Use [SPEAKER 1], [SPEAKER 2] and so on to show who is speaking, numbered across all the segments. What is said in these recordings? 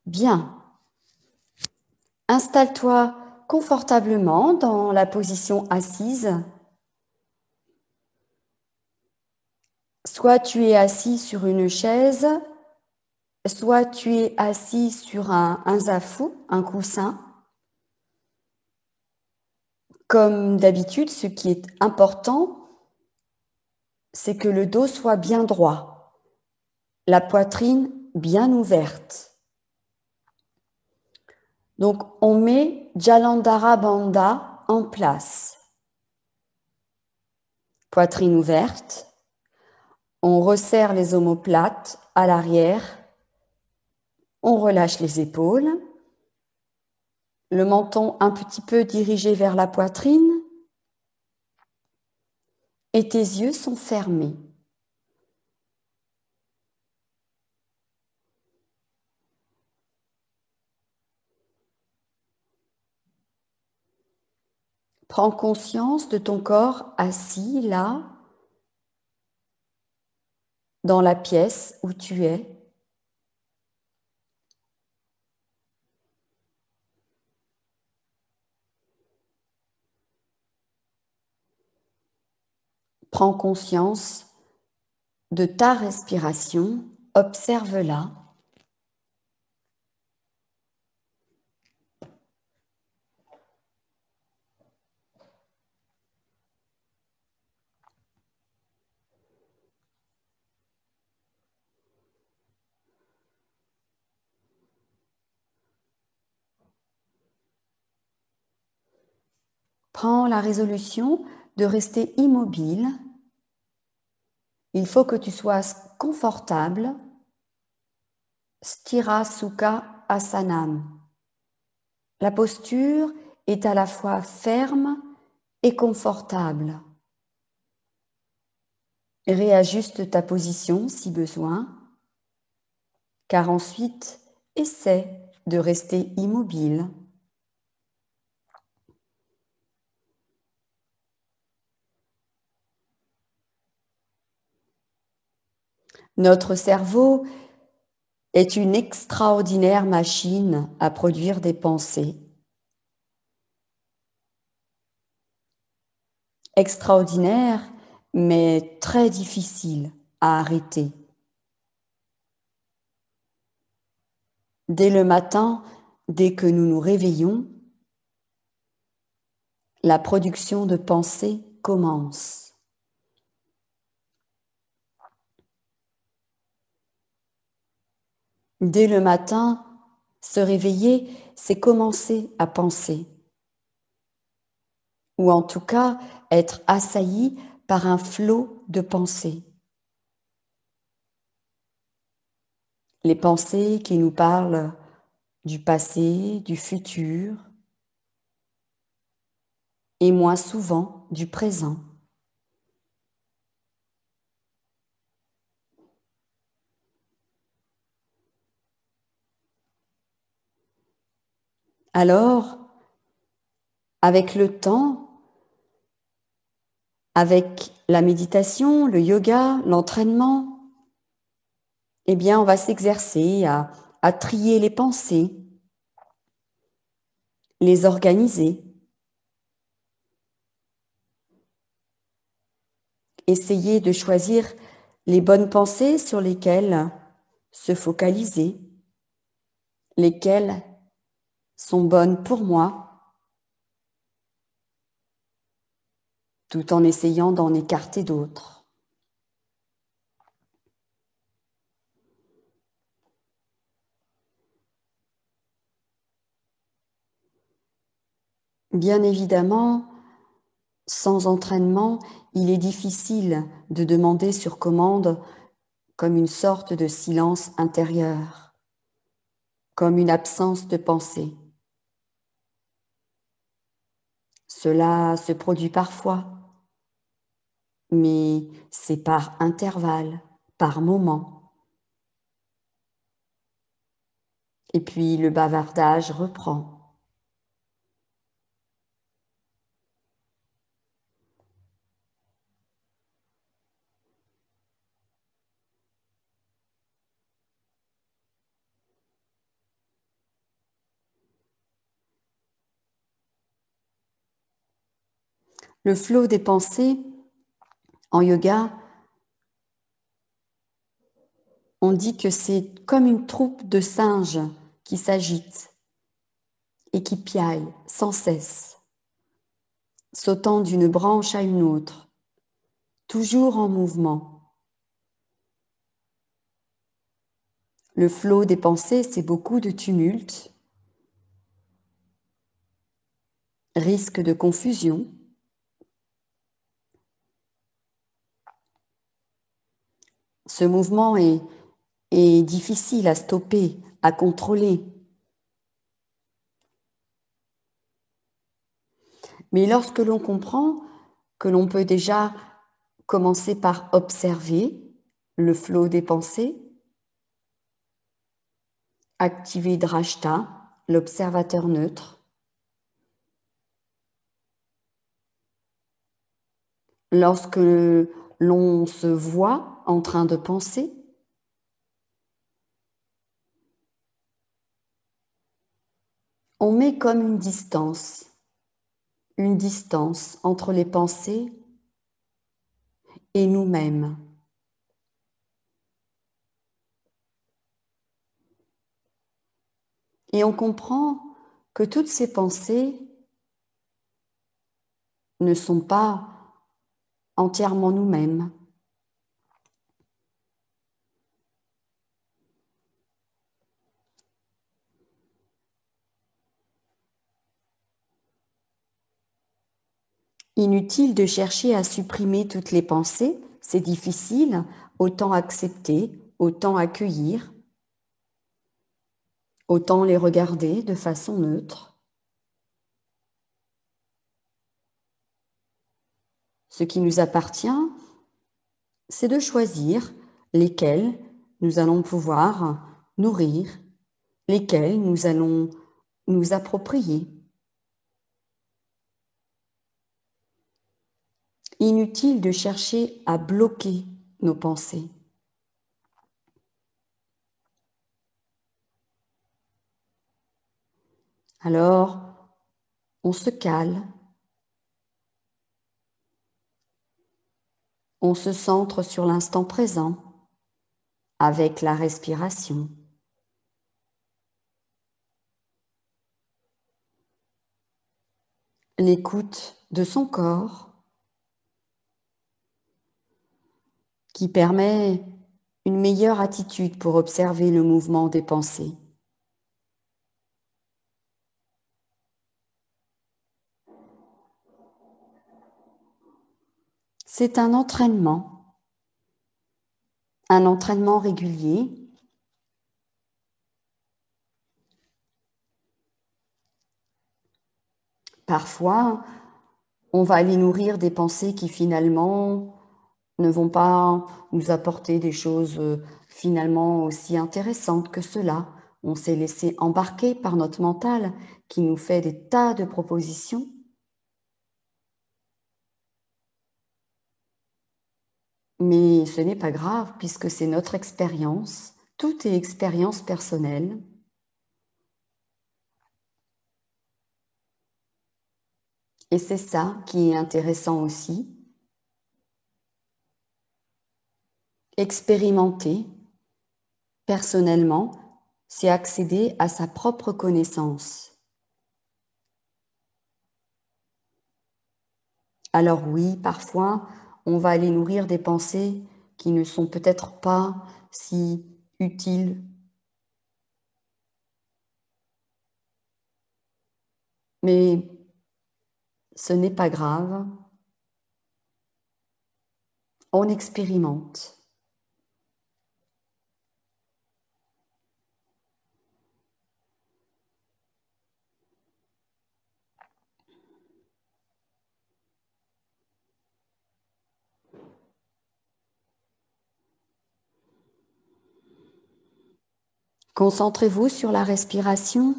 [SPEAKER 1] Bien. Installe-toi confortablement dans la position assise. Soit tu es assis sur une chaise, soit tu es assis sur un zafou, un coussin. Comme d'habitude, ce qui est important, c'est que le dos soit bien droit, la poitrine bien ouverte. Donc, on met Jalandhara Bandha en place. Poitrine ouverte. On resserre les omoplates à l'arrière. On relâche les épaules. Le menton un petit peu dirigé vers la poitrine. Et tes yeux sont fermés. Prends conscience de ton corps assis là, dans la pièce où tu es. Prends conscience de ta respiration, observe-la. Prends la résolution de rester immobile. Il faut que tu sois confortable. Sthira Sukha Asanam. La posture est à la fois ferme et confortable. Réajuste ta position si besoin, car ensuite, essaie de rester immobile. Notre cerveau est une extraordinaire machine à produire des pensées. Extraordinaire, mais très difficile à arrêter. Dès le matin, dès que nous nous réveillons, la production de pensées commence. Dès le matin, se réveiller, c'est commencer à penser. Ou en tout cas, être assailli par un flot de pensées. Les pensées qui nous parlent du passé, du futur, et moins souvent du présent. Alors, avec le temps, avec la méditation, le yoga, l'entraînement, eh bien, on va s'exercer à trier les pensées, les organiser, essayer de choisir les bonnes pensées sur lesquelles se focaliser, lesquelles sont bonnes pour moi, tout en essayant d'en écarter d'autres. Bien évidemment, sans entraînement, il est difficile de demander sur commande comme une sorte de silence intérieur, comme une absence de pensée. Cela se produit parfois, mais c'est par intervalle, par moment. Et puis le bavardage reprend. Le flot des pensées, en yoga, on dit que c'est comme une troupe de singes qui s'agitent et qui piaillent sans cesse, sautant d'une branche à une autre, toujours en mouvement. Le flot des pensées, c'est beaucoup de tumulte, risque de confusion. Ce mouvement est difficile à stopper, à contrôler. Mais lorsque l'on comprend que l'on peut déjà commencer par observer le flot des pensées, activer Drashta, l'observateur neutre, lorsque l'on se voit en train de penser, on met comme une distance entre les pensées et nous-mêmes. Et on comprend que toutes ces pensées ne sont pas entièrement nous-mêmes. Inutile de chercher à supprimer toutes les pensées, c'est difficile, autant accepter, autant accueillir, autant les regarder de façon neutre. Ce qui nous appartient, c'est de choisir lesquelles nous allons pouvoir nourrir, lesquelles nous allons nous approprier. Inutile de chercher à bloquer nos pensées. Alors, on se cale, on se centre sur l'instant présent avec la respiration. L'écoute de son corps qui permet une meilleure attitude pour observer le mouvement des pensées. C'est un entraînement régulier. Parfois, on va aller nourrir des pensées qui finalement ne vont pas nous apporter des choses finalement aussi intéressantes que cela. On s'est laissé embarquer par notre mental qui nous fait des tas de propositions. Mais ce n'est pas grave puisque c'est notre expérience. Tout est expérience personnelle. Et c'est ça qui est intéressant aussi. Expérimenter personnellement, c'est accéder à sa propre connaissance. Alors oui, parfois, on va aller nourrir des pensées qui ne sont peut-être pas si utiles. Mais ce n'est pas grave. On expérimente. Concentrez-vous sur la respiration.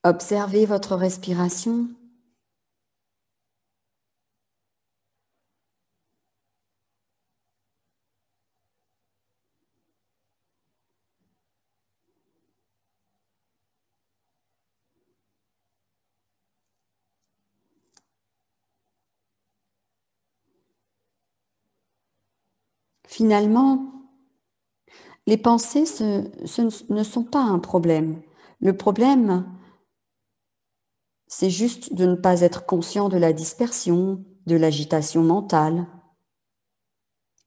[SPEAKER 1] Observez votre respiration. Finalement, les pensées, ne sont pas un problème. Le problème, c'est juste de ne pas être conscient de la dispersion, de l'agitation mentale,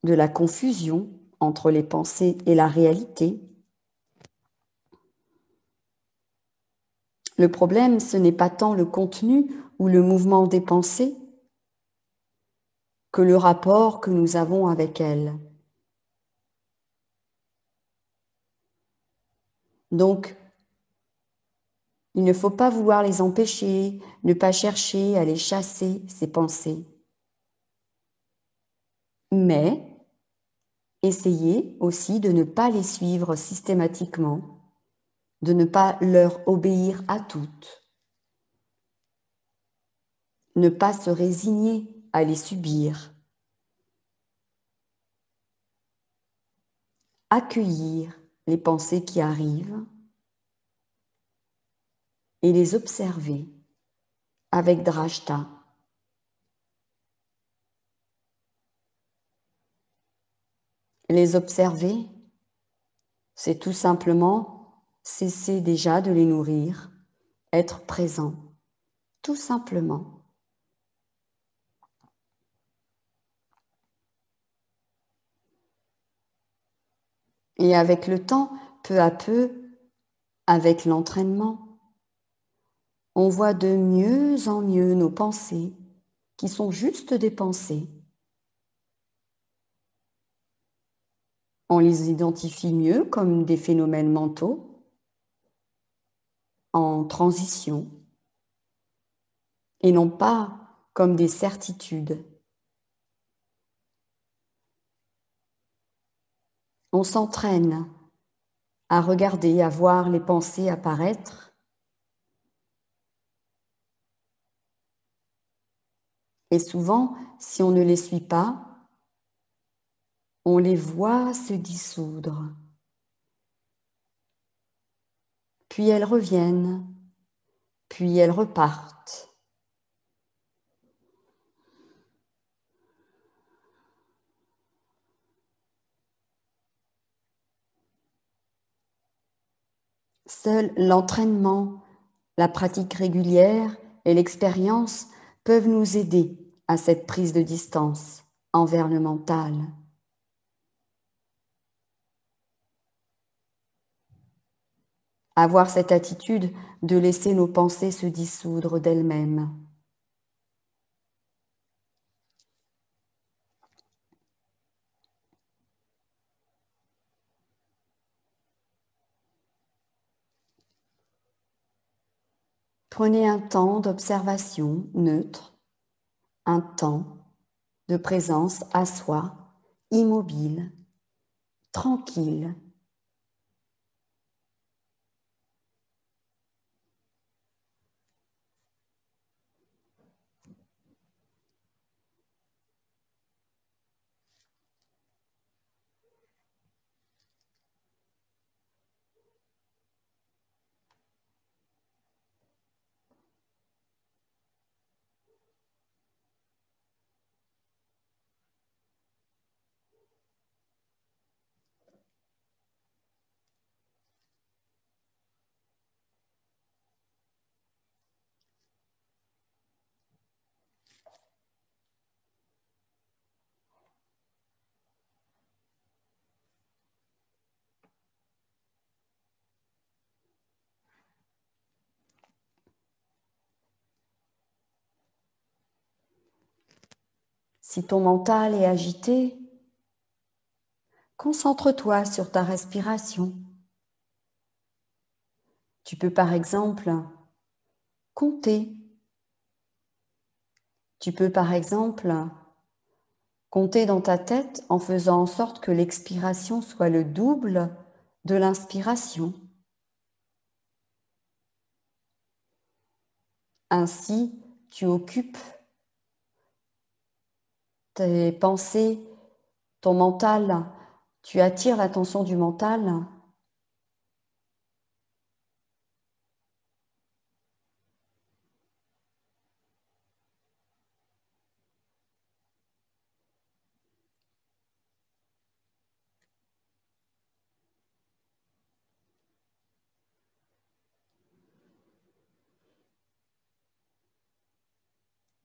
[SPEAKER 1] de la confusion entre les pensées et la réalité. Le problème, ce n'est pas tant le contenu ou le mouvement des pensées que le rapport que nous avons avec elles. Donc, il ne faut pas vouloir les empêcher, ne pas chercher à les chasser, ces pensées. Mais essayez aussi de ne pas les suivre systématiquement, de ne pas leur obéir à toutes, ne pas se résigner à les subir, accueillir les pensées qui arrivent et les observer avec drashta. Les observer, c'est tout simplement cesser déjà de les nourrir, être présent, tout simplement. Et avec le temps, peu à peu, avec l'entraînement, on voit de mieux en mieux nos pensées, qui sont juste des pensées. On les identifie mieux comme des phénomènes mentaux en transition et non pas comme des certitudes. On s'entraîne à regarder, à voir les pensées apparaître et souvent, si on ne les suit pas, on les voit se dissoudre. Puis elles reviennent, puis elles repartent. Seul l'entraînement, la pratique régulière et l'expérience peuvent nous aider à cette prise de distance envers le mental. Avoir cette attitude de laisser nos pensées se dissoudre d'elles-mêmes. Prenez un temps d'observation neutre, un temps de présence à soi, immobile, tranquille. Si ton mental est agité, concentre-toi sur ta respiration. Tu peux par exemple compter. Tu peux par exemple compter dans ta tête en faisant en sorte que l'expiration soit le double de l'inspiration. Ainsi, tu occupes tes pensées, ton mental, tu attires l'attention du mental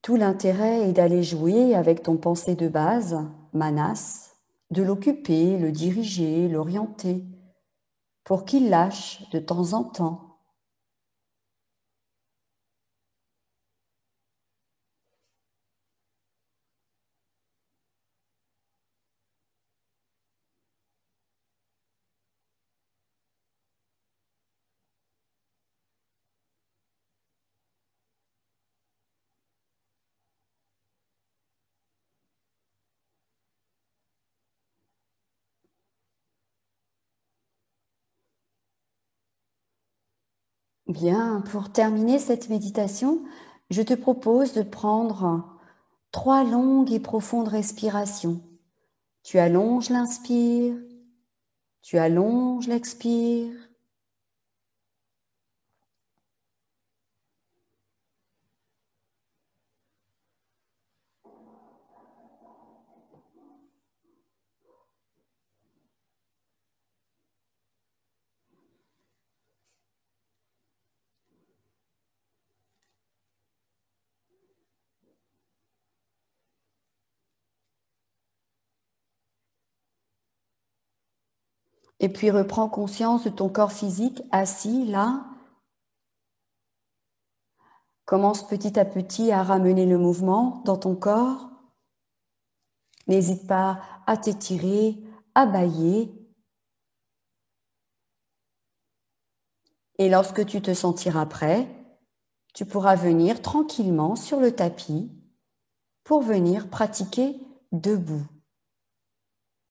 [SPEAKER 1] Tout l'intérêt est d'aller jouer avec ton pensée de base, manas, de l'occuper, le diriger, l'orienter, pour qu'il lâche de temps en temps. Bien, pour terminer cette méditation, je te propose de prendre 3 longues et profondes respirations. Tu allonges l'inspire, tu allonges l'expire. Et puis reprends conscience de ton corps physique assis là. Commence petit à petit à ramener le mouvement dans ton corps. N'hésite pas à t'étirer, à bâiller. Et lorsque tu te sentiras prêt, tu pourras venir tranquillement sur le tapis pour venir pratiquer debout.